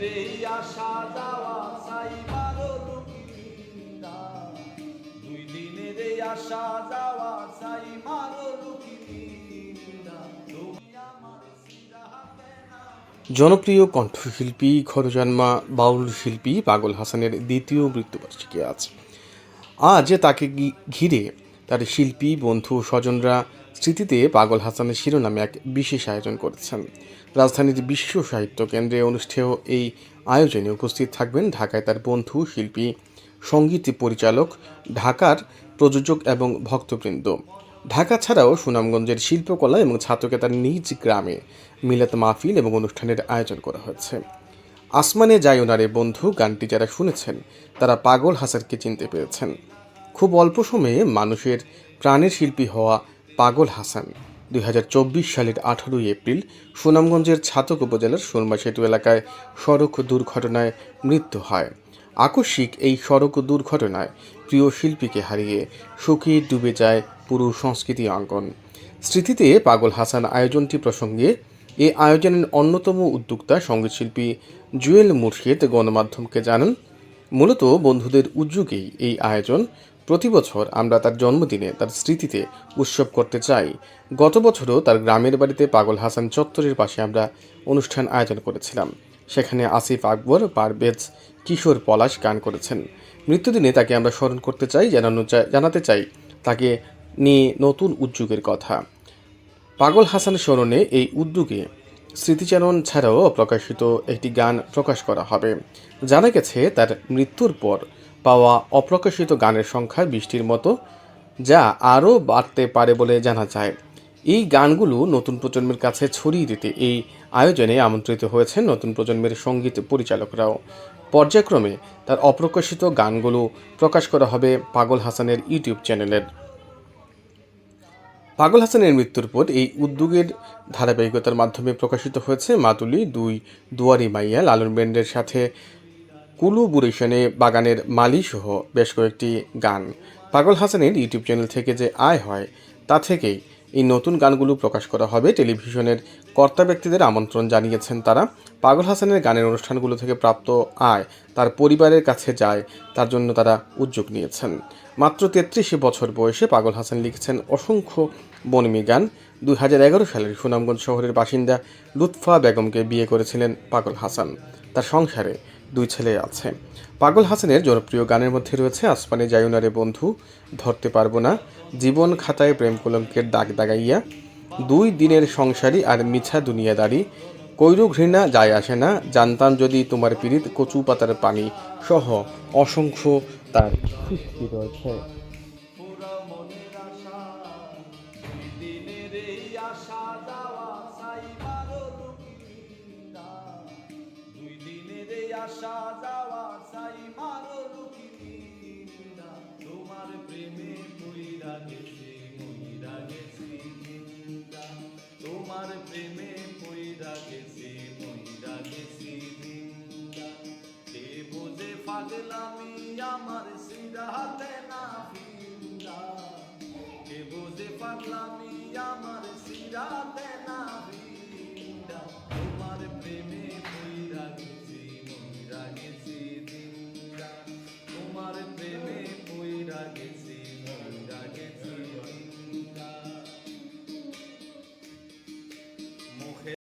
এই আসা যাওয়া সাইবারো লুকিনা, 2 দিনের এই আসা যাওয়া সাইবারো লুকিনা, তুমি আমার সিরাতে না। জনপ্রিয় কণ্ঠশিল্পী খরজন্মা বাউল শিল্পী পাগল হাসানের দ্বিতীয় মৃত্যুবার্ষিকী আজ তাকে ঘিরে তার শিল্পী বন্ধু স্বজনরা স্মৃতিতে পাগল হাসানের শিরোনামে এক বিশেষ আয়োজন করেছেন। রাজধানীর বিশ্ব সাহিত্য কেন্দ্রে অনুষ্ঠেয় এই আয়োজনে উপস্থিত থাকবেন ঢাকায় তার বন্ধু শিল্পী, সঙ্গীত পরিচালক, ঢাকার প্রযোজক এবং ভক্তবৃন্দ। ঢাকা ছাড়াও সুনামগঞ্জের শিল্পকলা এবং ছাত্রকে তার নিজ গ্রামে মিলাত মাহফিল এবং অনুষ্ঠানের আয়োজন করা হয়েছে। আসমানে যাইও না রে বন্ধু গানটি যারা শুনেছেন তারা পাগল হাসানকে চিনতে পেরেছেন। খুব অল্প সময়ে মানুষের প্রাণের শিল্পী হওয়া পাগল হাসান 2024 সালের 18 এপ্রিল সুনামগঞ্জের ছাতক উপজেলার সুরমা সেতু এলাকায় সড়ক দুর্ঘটনায় মৃত্যু হয়। আকস্মিক এই সড়ক দুর্ঘটনায় প্রিয় শিল্পীকে হারিয়ে শোকে ডুবে যায় পুরো সংস্কৃতি অঙ্গন। স্মৃতিতে পাগল হাসান আয়োজনটি প্রসঙ্গে এই আয়োজনের অন্যতম উদ্যোক্তা সঙ্গীতশিল্পী জুয়েল মুর্শিদ গণমাধ্যমকে জানান, মূলত বন্ধুদের উদ্যোগেই এই আয়োজন। প্রতি বছর আমরা তার জন্মদিনে তার স্মৃতিতে উৎসব করতে চাই। গত বছরও তার গ্রামের বাড়িতে পাগল হাসান চত্বরের পাশে আমরা অনুষ্ঠান আয়োজন করেছিলাম। সেখানে আসিফ আকবর, পারভেজ, কিশোর পলাশ গান করেছেন। মৃত্যুদিনে তাকে আমরা স্মরণ করতে চাই, জানাতে চাই তাকে নিয়ে নতুন উদ্যোগের কথা। পাগল হাসান স্মরণে এই উদ্যোগে স্মৃতিচারণ ছাড়াও অপ্রকাশিত একটি গান প্রকাশ করা হবে। জানা গেছে তার মৃত্যুর পর পাওয়া অপ্রকাশিত গানের সংখ্যা 20টির মতো, যা আরও বাড়তে পারে বলে জানা যায়। এই গানগুলো নতুন প্রজন্মের কাছে ছড়িয়ে দিতে এই আয়োজনে আমন্ত্রিত হয়েছেন নতুন প্রজন্মের সঙ্গীত পরিচালকরাও। পর্যায়ক্রমে তার অপ্রকাশিত গানগুলো প্রকাশ করা হবে পাগল হাসানের ইউটিউব চ্যানেলের। পাগল হাসানের মৃত্যুর পর এই উদ্যোগের ধারাবাহিকতার মাধ্যমে প্রকাশিত হয়েছে মাতুলি, 2, দুয়ারি মাইয়া, লালন ব্যান্ডের সাথে কুলুবুরেশনে বাগানের মালি সহ বেশ কয়েকটি গান। পাগল হাসানের ইউটিউব চ্যানেল থেকে যে আয় হয় তা থেকেই এই নতুন গানগুলো প্রকাশ করা হবে। টেলিভিশনের কর্তা ব্যক্তিদের আমন্ত্রণ জানিয়েছেন তারা। পাগল হাসানের গানের অনুষ্ঠানগুলো থেকে প্রাপ্ত আয় তার পরিবারের কাছে যায়, তার জন্য তারা উদ্যোগ নিয়েছেন। মাত্র 33 বছর বয়সে পাগল হাসান লিখেছেন অসংখ্য বনমি গান। 2011 সালের সুনামগঞ্জ শহরের বাসিন্দা লুৎফা বেগমকে বিয়ে করেছিলেন পাগল হাসান। তার সংসারে 2 ছেলে আছে। পাগল হাসানের জনপ্রিয় গানের মধ্যে রয়েছে আসমানে যাইও না রে বন্ধু, ধরতে পারবো না, জীবন খাতায় প্রেম কলঙ্কের দাগ দাগাইয়া, 2 দিনের সংসারী আর মিছা দুনিয়াদারি, কৈরু ঘৃণা যায় আসে না, জানতাম যদি তোমার পীড়িত, কচু পাতার পানি সহ অসংখ্য তার সৃষ্টি রয়েছে। আসা যাওয়া সাই মারো লুকিনা, তোমার প্রেমে মইরা গেছি জিন্দা, তোমার প্রেমে মইরা গেছি জিন্দা, কে বোঝে পাগলামি আমার সিরাতে না ফিন্দা, কে বোঝে পাগলামি আমার সিরাতে না